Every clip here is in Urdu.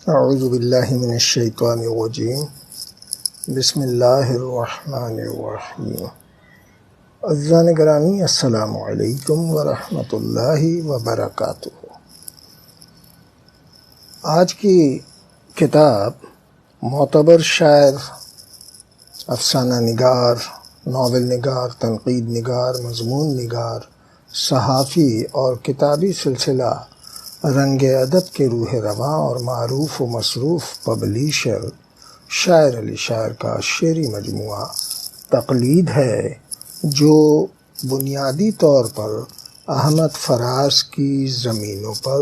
اعوذ باللہ من الشیطان الرجیم بسم اللہ الرحمن الرحیم۔ عزیزان گرامی، السلام علیکم ورحمۃ اللہ وبرکاتہ۔ آج کی کتاب معتبر شاعر، افسانہ نگار، ناول نگار، تنقید نگار، مضمون نگار، صحافی اور کتابی سلسلہ رنگ ادب کے روح رواں اور معروف و مصروف پبلیشر شاعر علی شاعر کا شعری مجموعہ تقلید ہے، جو بنیادی طور پر احمد فراز کی زمینوں پر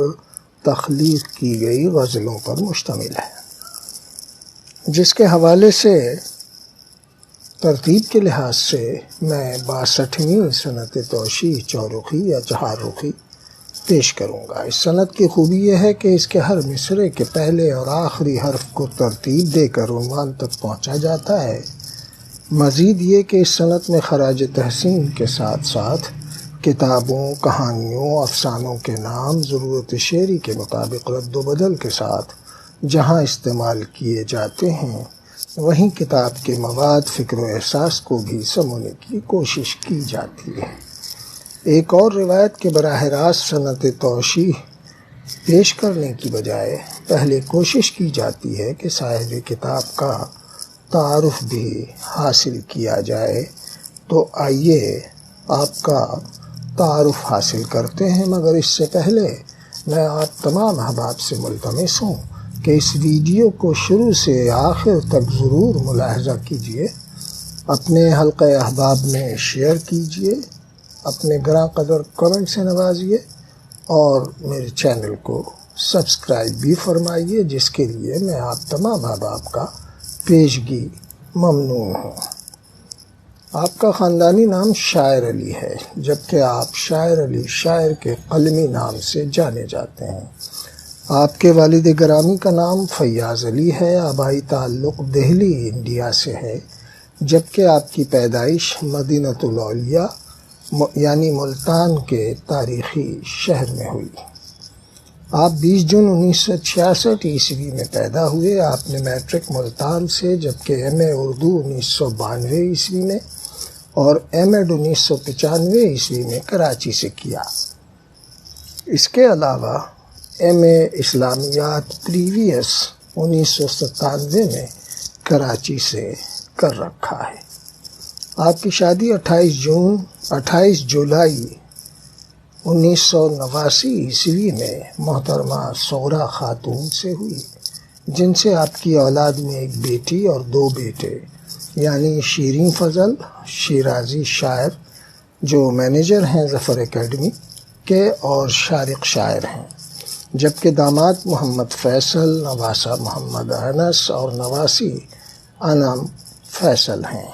تخلیق کی گئی غزلوں پر مشتمل ہے، جس کے حوالے سے ترتیب کے لحاظ سے میں 62ویں سنت توشیح چورخی یا چہار رخی پیش کروں گا۔ اس سند کی خوبی یہ ہے کہ اس کے ہر مصرعے کے پہلے اور آخری حرف کو ترتیب دے کر عنوان تک پہنچا جاتا ہے۔ مزید یہ کہ اس سند میں خراج تحسین کے ساتھ ساتھ کتابوں، کہانیوں، افسانوں کے نام ضرورت شعری کے مطابق رد و بدل کے ساتھ جہاں استعمال کیے جاتے ہیں، وہیں کتاب کے مواد، فکر و احساس کو بھی سمونے کی کوشش کی جاتی ہے۔ ایک اور روایت کے براہ راست سنت توشیح پیش کرنے کی بجائے پہلے کوشش کی جاتی ہے کہ صاحب کتاب کا تعارف بھی حاصل کیا جائے، تو آئیے آپ کا تعارف حاصل کرتے ہیں، مگر اس سے پہلے میں آپ تمام احباب سے ملتمس ہوں کہ اس ویڈیو کو شروع سے آخر تک ضرور ملاحظہ کیجیے، اپنے حلقہ احباب میں شیئر کیجیے، اپنے گراں قدر کمنٹ سے نوازیے اور میرے چینل کو سبسکرائب بھی فرمائیے، جس کے لیے میں آپ تمام احباب کا پیشگی ممنون ہوں۔ آپ کا خاندانی نام شاعر علی ہے، جبکہ آپ شاعر علی شاعر کے قلمی نام سے جانے جاتے ہیں۔ آپ کے والد گرامی کا نام فیاض علی ہے، آبائی تعلق دہلی انڈیا سے ہے، جبکہ آپ کی پیدائش مدینۃ الاولیاء یعنی ملتان کے تاریخی شہر میں ہوئی۔ آپ 20 جون 1966 عیسوی میں پیدا ہوئے۔ آپ نے میٹرک ملتان سے، جبکہ ایم اے اردو 1992 عیسوی میں اور ایم ایڈ 1995 عیسوی میں کراچی سے کیا۔ اس کے علاوہ ایم اے اسلامیات پریویس 1997 میں کراچی سے کر رکھا ہے۔ آپ کی شادی 28 جولائی 1989 عیسوی میں محترمہ صغریٰ خاتون سے ہوئی، جن سے آپ کی اولاد میں ایک بیٹی اور 2 بیٹے، یعنی شیریں فضل شیرازی شاعر جو مینیجر ہیں ظفر اکیڈمی کے اور شارق شاعر ہیں، جبکہ داماد محمد فیصل، نواسہ محمد انس اور نواسی انعم فیصل ہیں۔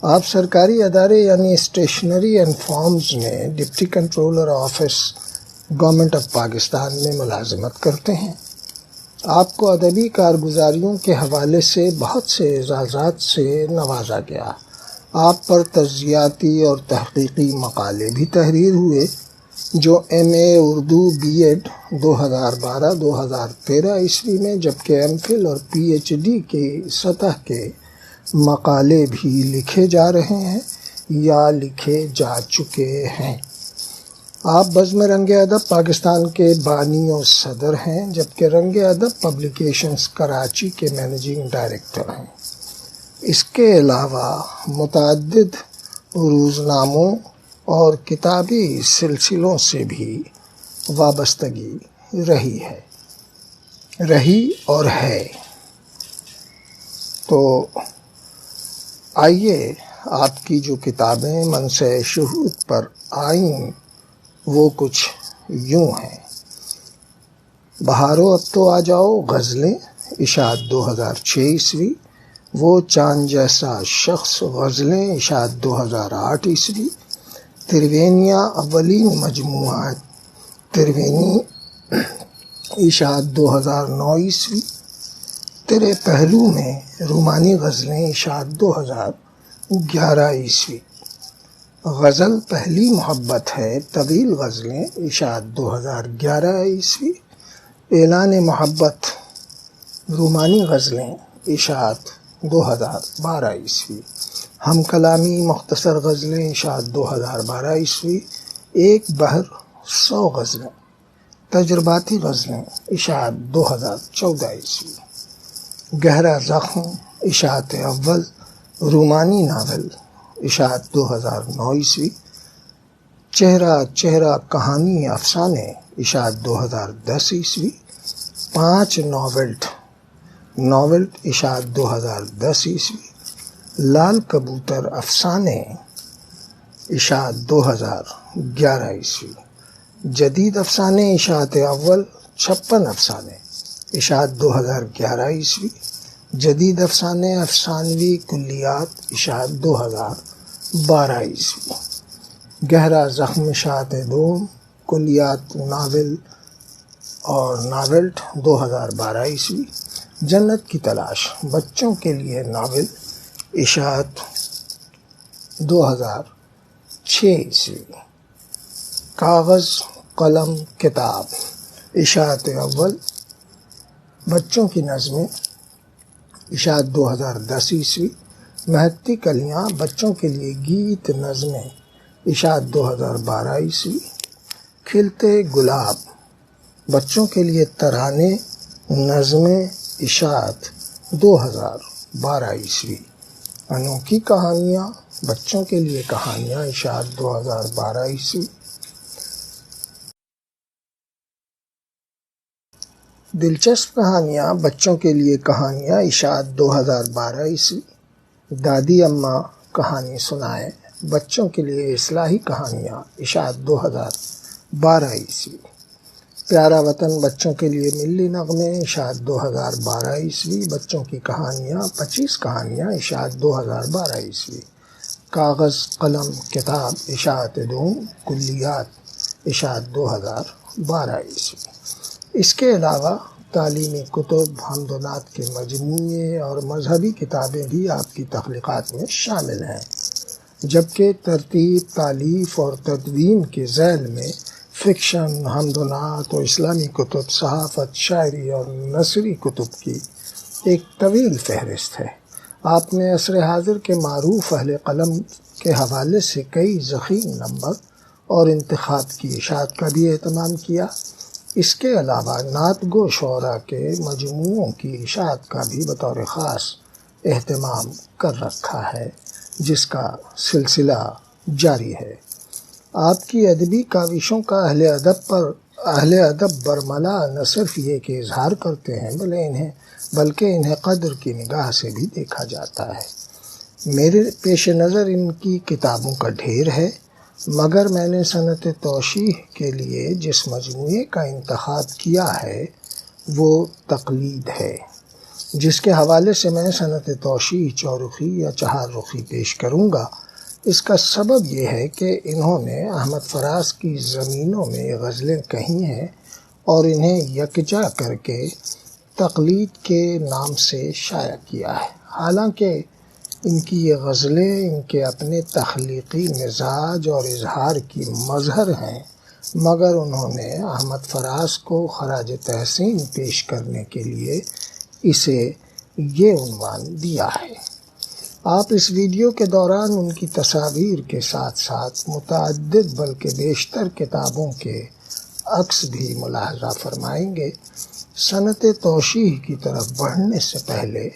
آپ سرکاری ادارے یعنی اسٹیشنری اینڈ فارمز میں deputy controller office government of Pakistan میں ملازمت کرتے ہیں۔ آپ کو ادبی کارگزاریوں کے حوالے سے بہت سے اعزازات سے نوازا گیا۔ آپ پر تجزیاتی اور تحقیقی مقالے بھی تحریر ہوئے، جو M A Urdu B Ed 2012-2013 عیسوی میں، جبکہ ایم فل اور پی ایچ ڈی کی سطح کے مقالے بھی لکھے جا رہے ہیں یا لکھے جا چکے ہیں۔ آپ بزم رنگ ادب پاکستان کے بانی و صدر ہیں، جبکہ رنگ ادب پبلیکیشنز کراچی کے مینیجنگ ڈائریکٹر ہیں۔ اس کے علاوہ متعدد روزناموں اور کتابی سلسلوں سے بھی وابستگی رہی اور ہے۔ تو آئیے آپ کی جو کتابیں منصع شہود پر آئیں وہ کچھ یوں ہیں۔ بہارو اب تو آ جاؤ غزلیں، اشاعت 2006 عیسوی۔ وہ چاند جیسا شخص غزلیں، اشاعت 2008 عیسوی۔ ترونیاں اولین مجموعہ ترونی، اشاعت 2009 عیسوی۔ تیرے پہلو میں رومانی غزلیں، اشاعت 2011 عیسوی۔ غزل پہلی محبت ہے طویل غزلیں، اشاعت 2011 عیسوی۔ اعلان محبت رومانی غزلیں اشاعت 2012 ہم کلامی مختصر غزلیں اشاعت 2012 ایک بحر 100 غزلیں تجرباتی غزلیں اشاعت 2014 گہرا زخم اشاعت اول رومانی ناول اشاعت 2009 چہرہ چہرہ کہانی افسانے اشاعت 2010 5 ناولٹ اشاعت 2010 لال کبوتر افسانے اشاعت 2011 جدید افسانے اشاعت اول 56 افسانے اشاعت 2011 جدید افسانے افسانوی کلیات اشاعت 2012 گہرا زخم اشاعت دوم کلیات ناول اور ناولٹ 2012 جنت کی تلاش بچوں کے لیے ناول اشاعت 2006 کاغذ قلم کتاب اشاعت اول بچوں کی نظمیں اشاعت 2010 مہکتی کلیاں بچوں کے لیے گیت نظمیں اشاعت 2012 کھلتے گلاب بچوں کے لیے ترانے نظمیں اشاعت 2012 انوکھی کہانیاں بچوں کے لیے کہانیاں اشاعت 2012 دلچسپ کہانیاں بچوں کے لیے کہانیاں اشاعت 2012 دادی اماں کہانی سنائیں بچوں کے لیے اصلاحی کہانیاں اشاعت 2012 پیارا وطن بچوں کے لیے ملی نغمے اشاعت 2012 بچوں کی کہانیاں 25 کہانیاں اشاعت 2012 کاغذ قلم کتاب اشاعت دوم کلیات اشاعت 2012 اس کے علاوہ تعلیمی کتب حمد و نعت کے مجموعے اور مذہبی کتابیں بھی آپ کی تخلیقات میں شامل ہیں جبکہ ترتیب تالیف اور تدوین کے ذیل میں فکشن حمد و نعت اور اسلامی کتب صحافت شاعری اور نثری کتب کی ایک طویل فہرست ہے آپ نے عصر حاضر کے معروف اہل قلم کے حوالے سے کئی ضخیم نمبر اور انتخاب کی اشاعت کا بھی اہتمام کیا اس کے علاوہ نعت گو شعراء کے مجموعوں کی اشاعت کا بھی بطور خاص اہتمام کر رکھا ہے جس کا سلسلہ جاری ہے آپ کی ادبی کاوشوں کا اہل ادب برملا نہ صرف یہ کہ اظہار کرتے ہیں بلکہ انہیں قدر کی نگاہ سے بھی دیکھا جاتا ہے میرے پیش نظر ان کی کتابوں کا ڈھیر ہے مگر میں نے صنعت توشیح کے لیے جس مجموعے کا انتخاب کیا ہے وہ تقلید ہے جس کے حوالے سے میں صنعت توشیح چورخی یا چہار رخی پیش کروں گا اس کا سبب یہ ہے کہ انہوں نے احمد فراز کی زمینوں میں غزلیں کہی ہیں اور انہیں یکجا کر کے تقلید کے نام سے شائع کیا ہے حالانکہ ان کی یہ غزلیں ان کے اپنے تخلیقی مزاج اور اظہار کی مظہر ہیں مگر انہوں نے احمد فراز کو خراج تحسین پیش کرنے کے لیے اسے یہ عنوان دیا ہے آپ اس ویڈیو کے دوران ان کی تصاویر کے ساتھ ساتھ متعدد بلکہ بیشتر کتابوں کے عکس بھی ملاحظہ فرمائیں گے صنعت توشیح کی طرف بڑھنے سے پہلے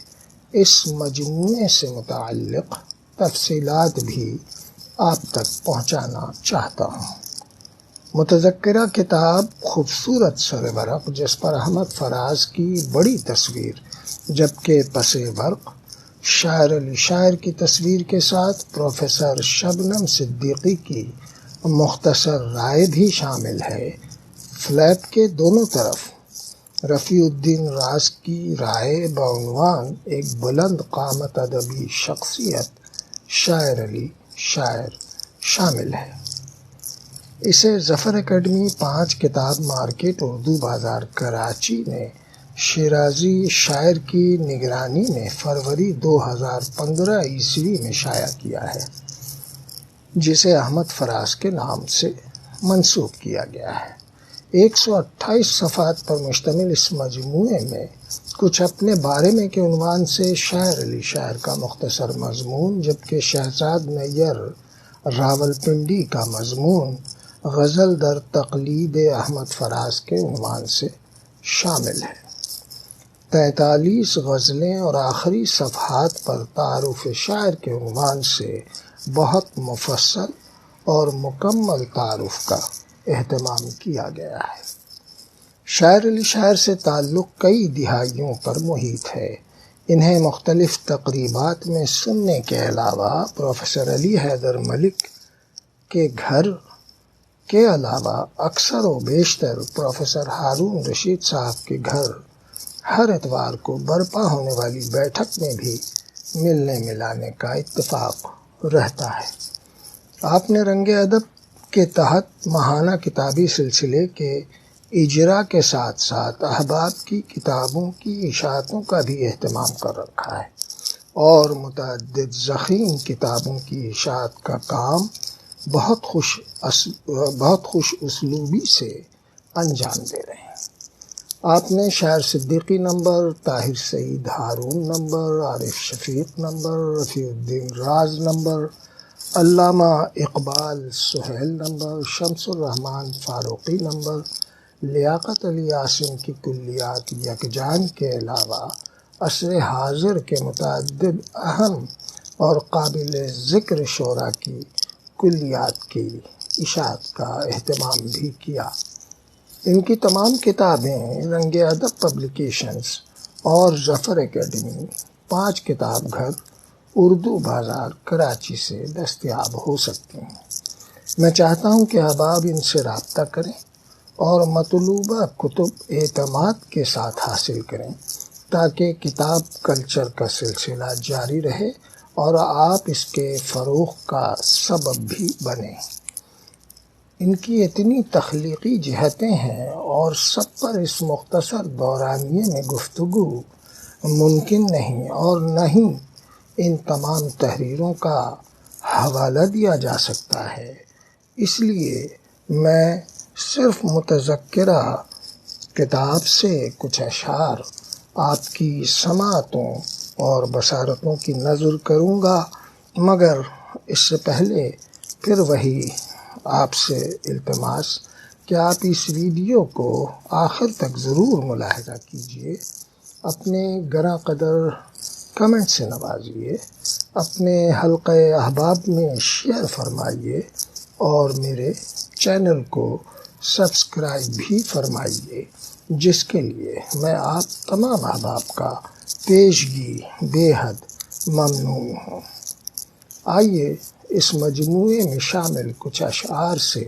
اس مجموعے سے متعلق تفصیلات بھی آپ تک پہنچانا چاہتا ہوں متذکرہ کتاب خوبصورت سر ورق جس پر احمد فراز کی بڑی تصویر جبکہ پس ورق شاعر علی شاعر کی تصویر کے ساتھ پروفیسر شبنم صدیقی کی مختصر رائے بھی شامل ہے فلیپ کے دونوں طرف رفیع الدین راز کی رائے بعنوان ایک بلند قامت ادبی شخصیت شاعر علی شاعر شامل ہے اسے ظفر اکیڈمی 5 کتاب مارکیٹ اردو بازار کراچی نے شیرازی شاعر کی نگرانی میں فروری 2015 میں شائع کیا ہے جسے احمد فراز کے نام سے منسوب کیا گیا ہے 128 صفحات پر مشتمل اس مجموعے میں کچھ اپنے بارے میں کے عنوان سے شاعر علی شاعر کا مختصر مضمون، جبکہ شہزاد نیر راولپنڈی کا مضمون غزل در تقلید احمد فراز کے عنوان سے شامل ہے۔ 43 غزلیں اور آخری صفحات پر تعارف شاعر کے عنوان سے بہت مفصل اور مکمل تعارف کا اہتمام کیا گیا ہے۔ شاعر علی شاعر سے تعلق کئی دہائیوں پر محیط ہے۔ انہیں مختلف تقریبات میں سننے کے علاوہ پروفیسر علی حیدر ملک کے گھر کے علاوہ اکثر و بیشتر پروفیسر ہارون رشید صاحب کے گھر ہر اتوار کو برپا ہونے والی بیٹھک میں بھی ملنے ملانے کا اتفاق رہتا ہے۔ آپ نے رنگ ادب کے تحت ماہانہ کتابی سلسلے کے اجرا کے ساتھ ساتھ احباب کی کتابوں کی اشاعتوں کا بھی اہتمام کر رکھا ہے اور متعدد ضخیم کتابوں کی اشاعت کا کام بہت خوش اسلوبی سے انجام دے رہے ہیں۔ آپ نے شاعر صدیقی نمبر، طاہر سعید ہارون نمبر، عارف شفیق نمبر، رفیع الدین راز نمبر، علامہ اقبال سہیل نمبر، شمس الرحمن فاروقی نمبر، لیاقت علی عاصم کی کلیات یکجان کے علاوہ عصر حاضر کے متعدد اہم اور قابل ذکر شعراء کی کلیات کی اشاعت کا اہتمام بھی کیا۔ ان کی تمام کتابیں رنگ ادب پبلیکیشنز اور ظفر اکیڈمی 5 کتاب گھر، اردو بازار، کراچی سے دستیاب ہو سکتے ہیں۔ میں چاہتا ہوں کہ احباب ان سے رابطہ کریں اور مطلوبہ کتب اعتماد کے ساتھ حاصل کریں تاکہ کتاب کلچر کا سلسلہ جاری رہے اور آپ اس کے فروغ کا سبب بھی بنیں۔ ان کی اتنی تخلیقی جہتیں ہیں اور سب پر اس مختصر دورانیے میں گفتگو ممکن نہیں، اور نہ ہی ان تمام تحریروں کا حوالہ دیا جا سکتا ہے۔ اس لیے میں صرف متذکرہ کتاب سے کچھ اشعار آپ کی سماعتوں اور بصارتوں کی نظر کروں گا، مگر اس سے پہلے پھر وہی آپ سے التماس کہ آپ اس ویڈیو کو آخر تک ضرور ملاحظہ کیجیے، اپنے گراں قدر کمنٹ سے نوازیے، اپنے حلقہ احباب میں شیئر فرمائیے اور میرے چینل کو سبسکرائب بھی فرمائیے، جس کے لیے میں آپ تمام احباب کا پیشگی بے حد ممنون ہوں۔ آئیے اس مجموعے میں شامل کچھ اشعار سے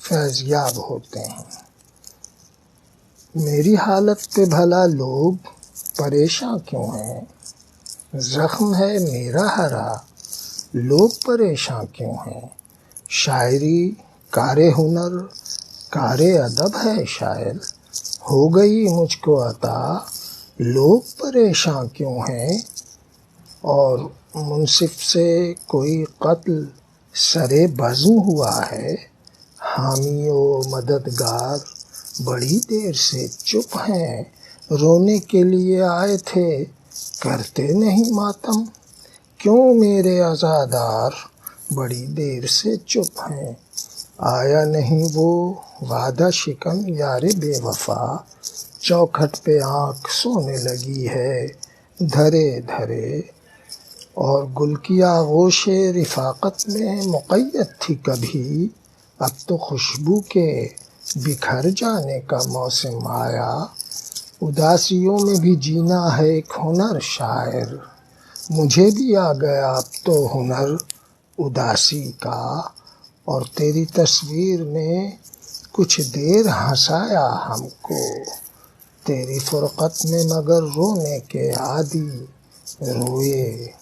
فیض یاب ہوتے ہیں۔ میری حالت پہ بھلا لوگ پریشاں کیوں ہیں؟ زخم ہے میرا ہرا، لوگ پریشاں کیوں ہیں؟ شاعری کار ہنر کار ادب ہے شاعر، ہو گئی مجھ کو عطا، لوگ پریشاں کیوں ہیں؟ اور منصف سے کوئی قتل سرے بزم ہوا ہے، حامی و مددگار بڑی دیر سے چپ ہیں، رونے کے لیے آئے تھے کرتے نہیں ماتم، کیوں میرے عزادار بڑی دیر سے چپ ہیں؟ آیا نہیں وہ وعدہ شکن یار بے وفا، چوکھٹ پہ آنکھ سونے لگی ہے دھرے دھرے، اور گل کی آغوش رفاقت میں مقید تھی کبھی، اب تو خوشبو کے بکھر جانے کا موسم آیا، اداسیوں میں بھی جینا ہے ایک ہنر شاعر، مجھے بھی آ گیا اب تو ہنر اداسی کا، اور تیری تصویر نے کچھ دیر ہنسایا ہم کو، تیری فرقت میں مگر رونے کے عادی روئے،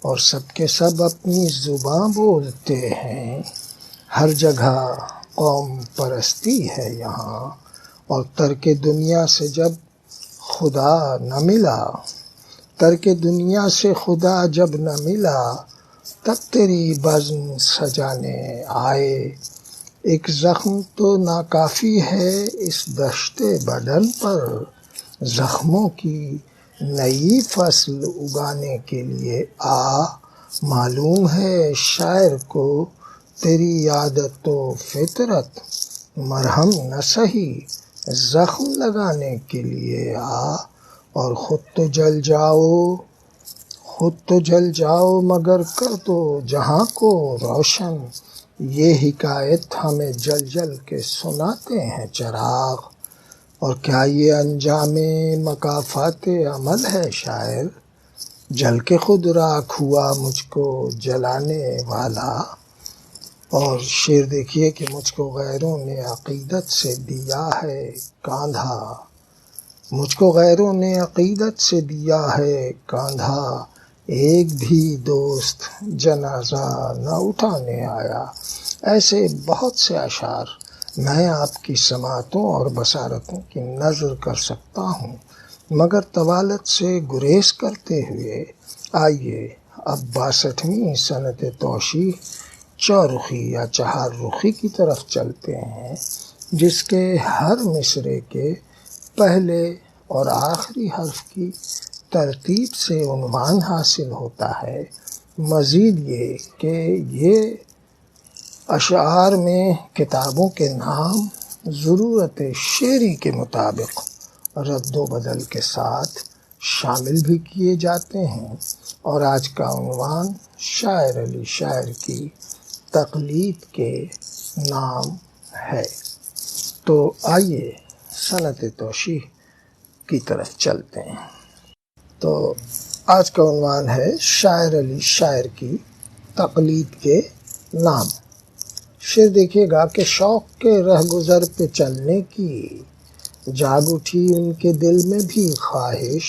اور سب کے سب اپنی زباں بولتے ہیں، ہر جگہ قوم پرستی ہے یہاں، اور ترک دنیا سے جب خدا نہ ملا، ترک دنیا سے خدا جب نہ ملا، تب تیری بزم سجانے آئے، ایک زخم تو ناکافی ہے اس دشت بدن پر، زخموں کی نئی فصل اگانے کے لیے آ۔ معلوم ہے شاعر کو تیری عادت و فطرت، مرہم نہ سہی زخم لگانے کے لیے آ۔ اور خود تو جل جاؤ مگر کر دو جہاں کو روشن، یہ حکایت ہمیں جل جل کے سناتے ہیں چراغ۔ اور کیا یہ انجام مکافات عمل ہے شاعر، جل کے خود راکھ ہوا مجھ کو جلانے والا۔ اور شعر دیکھیے کہ مجھ کو غیروں نے عقیدت سے دیا ہے کاندھا، مجھ کو غیروں نے عقیدت سے دیا ہے کاندھا، ایک بھی دوست جنازہ نہ اٹھانے آیا۔ ایسے بہت سے اشعار میں آپ کی سماعتوں اور بصارتوں کی نظر کر سکتا ہوں، مگر طوالت سے گریز کرتے ہوئے آئیے اب 62ویں سنت توشیح چارخی یا چہار رخی کی طرف چلتے ہیں، جس کے ہر مصرعے کے پہلے اور آخری حرف کی ترتیب سے عنوان حاصل ہوتا ہے۔ مزید یہ کہ یہ اشعار میں کتابوں کے نام ضرورت شعری کے مطابق رد و بدل کے ساتھ شامل بھی کیے جاتے ہیں۔ اور آج کا عنوان شاعر علی شاعر کی تقلید کے نام ہے۔ تو آئیے سنت توشیح کی طرف چلتے ہیں۔ تو آج کا عنوان ہے شاعر علی شاعر کی تقلید کے نام۔ شعر دیکھیے گا کہ شوق کے رہ گزر پہ چلنے کی جاگ اٹھی ان کے دل میں بھی خواہش،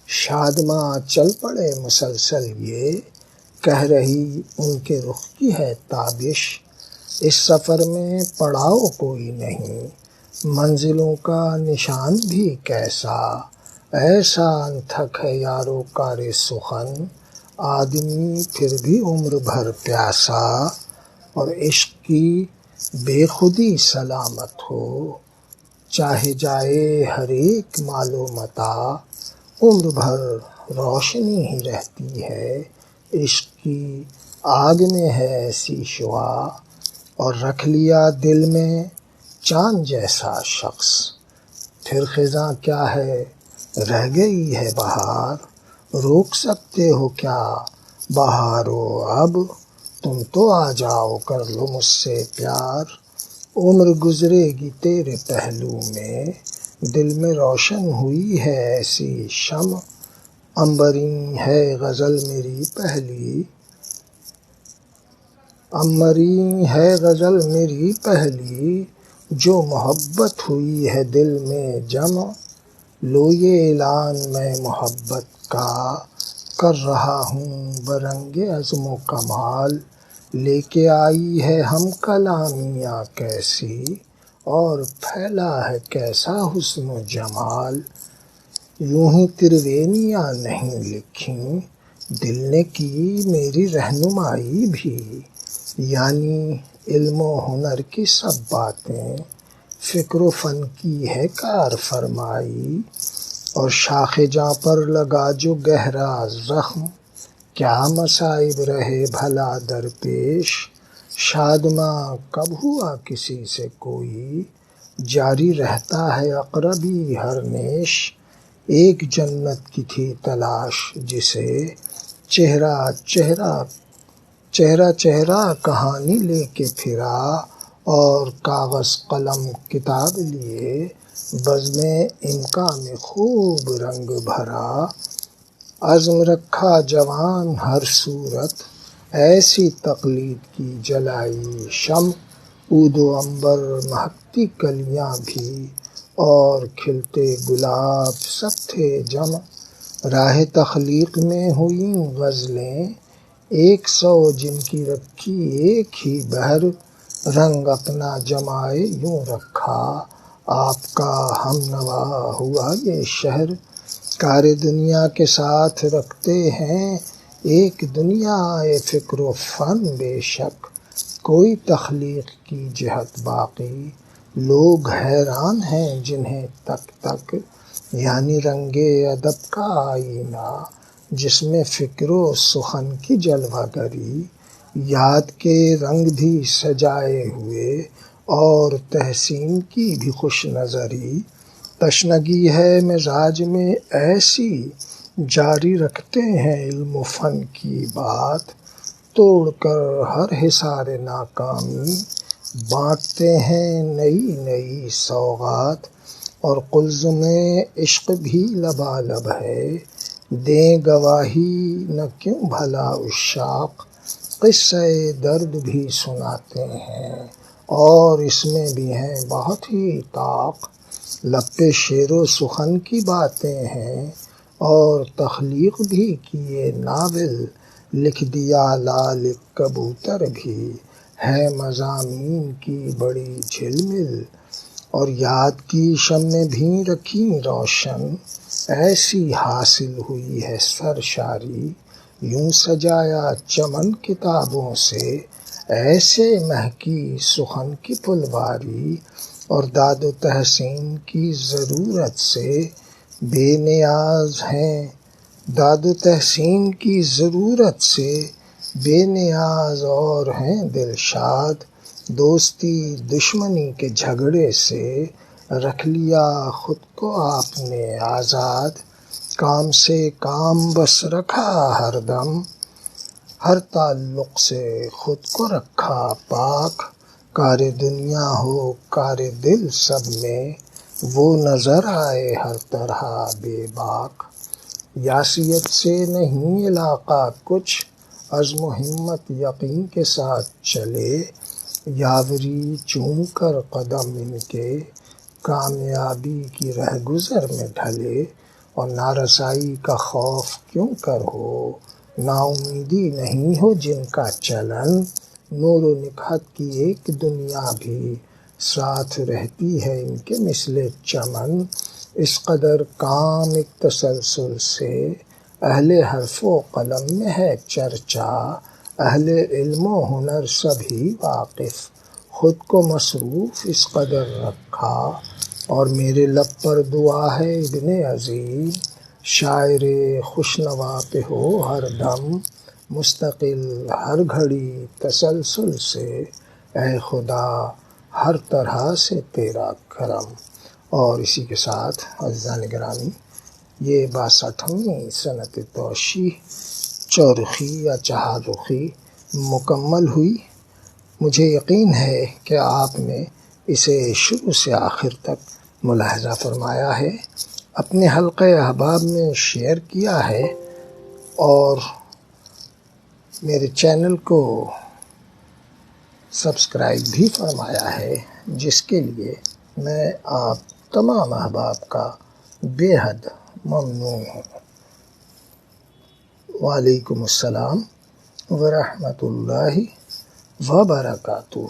شادماں چل پڑے مسلسل یہ کہہ رہی ان کے رخ کی ہے تابش۔ اس سفر میں پڑاؤ کوئی نہیں، منزلوں کا نشان بھی کیسا، ایسا انتھک ہے یارو کار سخن، آدمی پھر بھی عمر بھر پیاسا۔ اور عشق کی بے خودی سلامت ہو، چاہے جائے ہر ایک مال و متاع، عمر بھر روشنی ہی رہتی ہے، عشق کی آگ میں ہے ایسی شعاع۔ اور رکھ لیا دل میں چاند جیسا شخص، پھر خزاں کیا ہے رہ گئی ہے بہار، روک سکتے ہو کیا بہارو اب، تم تو آ جاؤ کر لو مجھ سے پیار، عمر گزرے گی تیرے پہلو میں، دل میں روشن ہوئی ہے ایسی شمع، عنبریں ہے غزل میری پہلی، عنبریں ہے غزل میری پہلی، جو محبت ہوئی ہے دل میں جمع، لو یہ اعلان میں محبت کا کر رہا ہوں برنگ عزم و کمال، لے کے آئی ہے ہم کلامیاں کیسی، اور پھیلا ہے کیسا حسن و جمال، یوں ہی ترونیاں نہیں لکھیں دل نے کی میری رہنمائی بھی، یعنی علم و ہنر کی سب باتیں فکر و فن کی ہے کار فرمائی، اور شاخ جاں پر لگا جو گہرا زخم، کیا مصائب رہے بھلا درپیش، شادماں کب ہوا کسی سے کوئی، جاری رہتا ہے اقربی ہر نیش، ایک جنت کی تھی تلاش جسے چہرہ چہرہ کہانی لے کے پھرا، اور کاغذ قلم کتاب لیے بزم امکان میں خوب رنگ بھرا، عزم رکھا جوان ہر صورت ایسی تقلید کی جلائی شمع، عود و عنبر مہکتی کلیاں بھی اور کھلتے گلاب سب تھے جمع، راہ تخلیق میں ہوئیں غزلیں 100 جن کی رکھی ایک ہی بہر، رنگ اپنا جمائے یوں رکھا آپ کا ہم نوا ہوا یہ شہر، کار دنیا کے ساتھ رکھتے ہیں ایک دنیا فکر و فن بے شک، کوئی تخلیق کی جہت باقی، لوگ حیران ہیں جنہیں تک تک، یعنی رنگ ادب کا آئینہ جس میں فکر و سخن کی جلوہ گری، یاد کے رنگ بھی سجائے ہوئے اور تحسین کی بھی خوش نظری، تشنگی ہے مزاج میں ایسی، جاری رکھتے ہیں علم و فن کی بات، توڑ کر ہر حصار ناکامی بانٹتے ہیں نئی نئی سوغات، اور قلزم عشق بھی لبالب ہے، دیں گواہی نہ کیوں بھلا عشاق، قصہ درد بھی سناتے ہیں اور اس میں بھی ہیں بہت ہی طاق، لب پہ شعر و سخن کی باتیں ہیں اور تخلیق بھی کیے ناول، لکھ دیا لال کبوتر بھی، ہے مضامین کی بڑی جھلمل، اور یاد کی شمع بھی رکھی روشن، ایسی حاصل ہوئی ہے سرشاری، یوں سجایا چمن کتابوں سے، ایسے مہکی سخن کی پھلواری، اور داد و تحسین کی ضرورت سے بے نیاز ہیں، داد و تحسین کی ضرورت سے بے نیاز اور ہیں دلشاد، دوستی دشمنی کے جھگڑے سے رکھ لیا خود کو آپ نے آزاد، کام سے کام بس رکھا ہر دم، ہر تعلق سے خود کو رکھا پاک، کار دنیا ہو کار دل سب میں وہ نظر آئے ہر طرح بے باک، یاسیت سے نہیں علاقہ کچھ، عزم و ہمت یقین کے ساتھ چلے، یاوری چوم کر قدم ان کے کامیابی کی رہ گزر میں ڈھلے، اور نارسائی کا خوف کیوں کر ہو، نا امیدی نہیں ہو جن کا چلن، نور و نکہت کی ایک دنیا بھی ساتھ رہتی ہے ان کے مثل چمن، اس قدر کام ایک تسلسل سے اہل حرف و قلم میں ہے چرچا، اہل علم و ہنر سبھی واقف، خود کو مصروف اس قدر رکھا، اور میرے لب پر دعا ہے ابن عظیم، شاعر خوشنوا پہ ہو ہر دم مستقل ہر گھڑی تسلسل سے، اے خدا ہر طرح سے تیرا کرم۔ اور اسی کے ساتھ عزیزان گرامی یہ 62ویں سنت توشیح چورخی یا چہاررخی مکمل ہوئی۔ مجھے یقین ہے کہ آپ نے اسے شروع سے آخر تک ملاحظہ فرمایا ہے، اپنے حلقہ احباب میں شیئر کیا ہے، اور میرے چینل کو سبسکرائب بھی فرمایا ہے، جس کے لیے میں آپ تمام احباب کا بے حد ممنون ہوں۔ وعلیکم السلام ورحمۃ اللہ وبرکاتہ۔